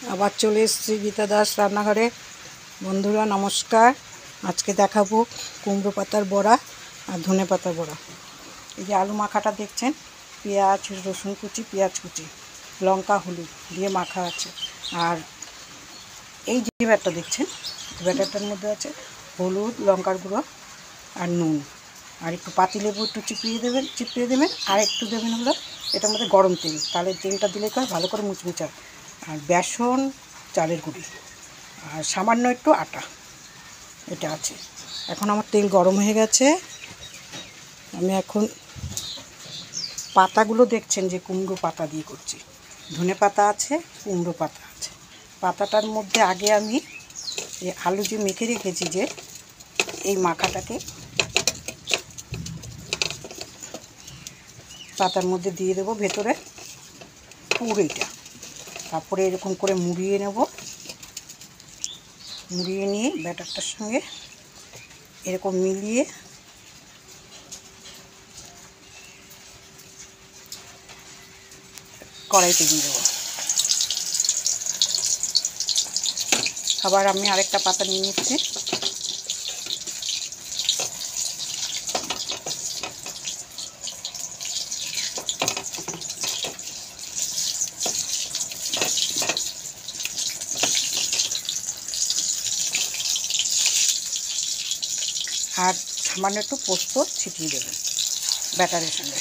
আবার চলে এসেছি গীতা দাস রান্নাঘরে। বন্ধুরা নমস্কার। আজকে দেখাবো কুমড়ো পাতার বড়া আর ধনে পাতার বড়া। এই যে আলু মাখাটা দেখছেন, পেঁয়াজ রসুন কুচি, পেঁয়াজ কুচি, লঙ্কা হলুদ দিয়ে মাখা আছে। আর এই যে ব্যাটারটা দেখছেন, ব্যাটারটার মধ্যে আছে হলুদ, লঙ্কার গুঁড়ো আর নুন, আর একটু পাতিলেবু একটু চিপিয়ে দেবেন আর একটু দেবেন হলো এটার মধ্যে গরম তেল। তাহলে তেলটা দিলে তো ভালো করে মুচমুচে। আর বেসন, চালের গুঁড়ি আর সামান্য একটু আটা, এটা আছে। এখন আমার তেল গরম হয়ে গেছে। আমি এখন পাতাগুলো দেখছেন যে কুমড়ো পাতা দিয়ে করছি। ধনে পাতা আছে, কুমড়ো পাতা আছে। পাতাটার মধ্যে আগে আমি এই আলু যে মেখে রেখেছি, যে এই মাখাটাকে পাতার মধ্যে দিয়ে দেবো ভেতরে পুরোটা। তারপরে এরকম করে মুড়িয়ে নেব। মুড়িয়ে নিয়ে ব্যাটারটার সঙ্গে এরকম মিলিয়ে কড়াইতে দিয়ে দেবো। আবার আমি আরেকটা পাতা নিয়ে নিচ্ছি। আর সামান্য একটু পোস্ত ছিটিয়ে দেবেন ব্যাটারের সঙ্গে।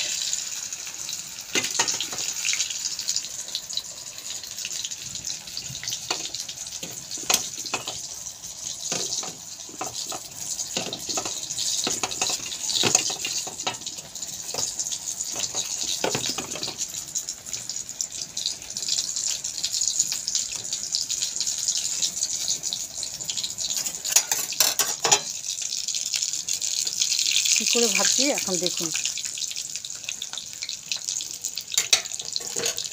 কী করে ভাজছি এখন দেখুন।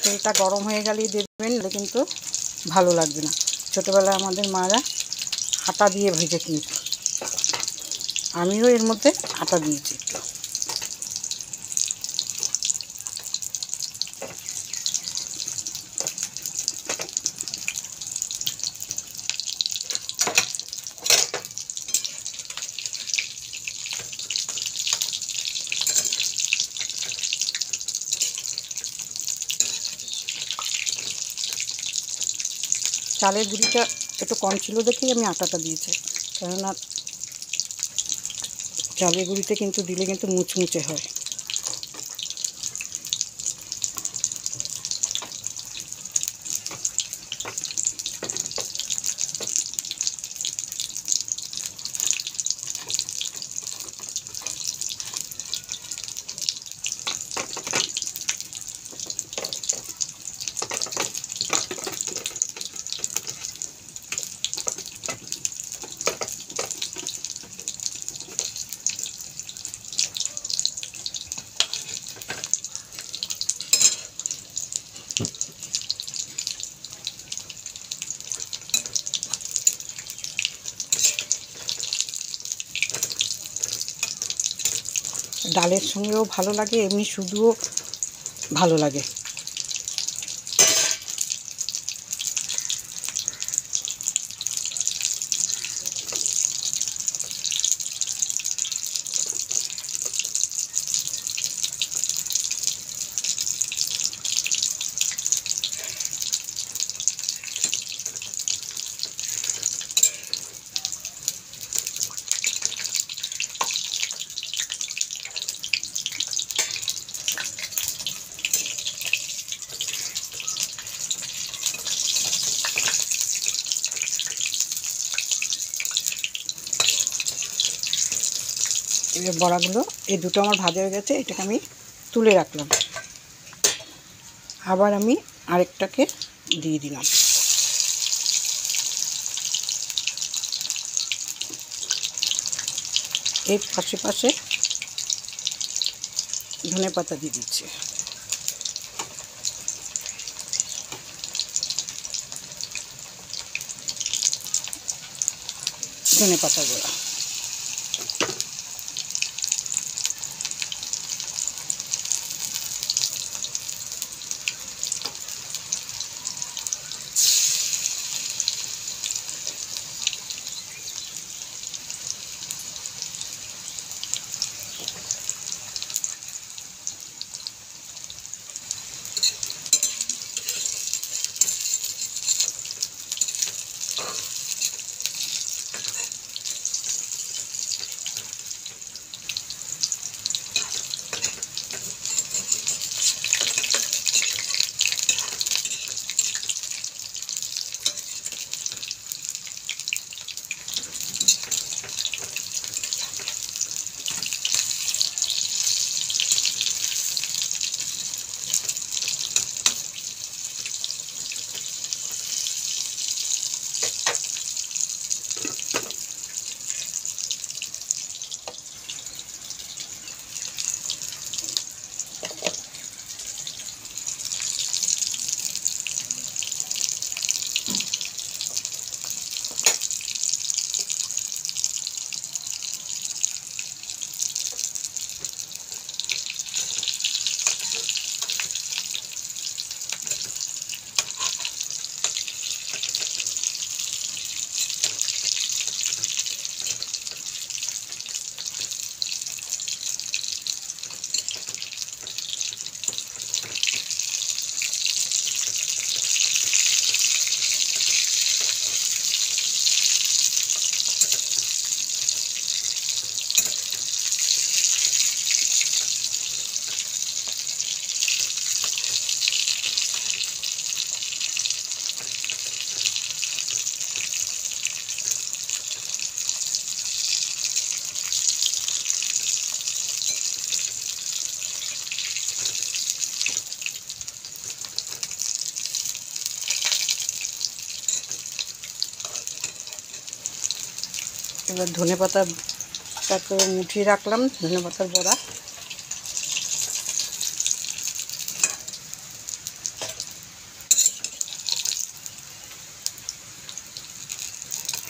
তেলটা গরম হয়ে গেলেই দেবেন, নাহলে কিন্তু ভালো লাগবে না। ছোটোবেলায় আমাদের মারা আটা দিয়ে ভেজে কিনত, আমিও এর মধ্যে আটা দিয়েছি একটু। চালের গুঁড়িটা একটু কম ছিল দেখেই আমি আটাটা দিয়েছি, কেননা চালের গুঁড়িতে কিন্তু দিলে কিন্তু মুচমুচে হয়। ডালের সঙ্গেও ভালো লাগে, এমনি শুধুও ভালো লাগে। এবার বড়াগুলো এই দুটো আমার ভাজা হয়ে গেছে, এটাকে আমি তুলে রাখলাম। আবার আমি আরেকটাকে দিয়ে দিলাম। এর পাশে পাশে ধনে পাতা দিয়ে দিচ্ছি। ধনে পাতা গোড়া এবার ধনে পাতাটাকে মুঠিয়ে রাখলাম, ধনে পাতার বড়া।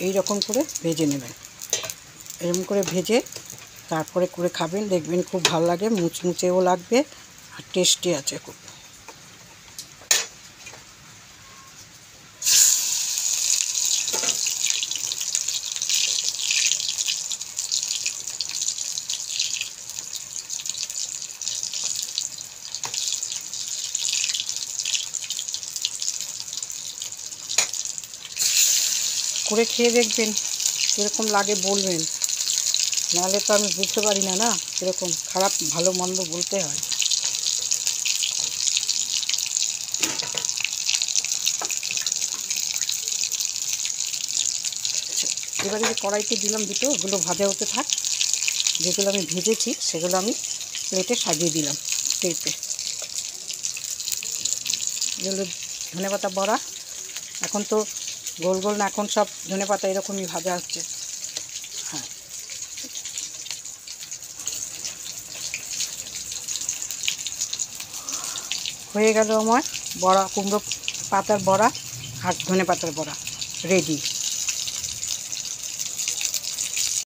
এই রকম করে ভেজে নেবেন, এরকম করে ভেজে তারপরে করে খাবেন, দেখবেন খুব ভালো লাগে, মুচমুচেও লাগবে আর টেস্টি আছে খুব। করে খেয়ে দেখবেন কীরকম লাগে বলবেন, নাহলে তো আমি বুঝতে পারি না, না কীরকম খারাপ ভালো মন্দ বলতে হয়। এবারে যে কড়াইতে দিলাম দুটো, ওগুলো ভাজা হতে থাক। যেগুলো আমি ভেজেছি সেগুলো আমি প্লেটে সাজিয়ে দিলাম প্লেটে। এগুলো ধনেপাতা বড়া। এখন তো গোল গোল না, এখন সব ধনেপাতা এরকমই ভাজা হচ্ছে। হ্যাঁ, হয়ে গেল আমার বড়া, কুমড়ো পাতার বড়া আর ধনেপাতার বড়া রেডি।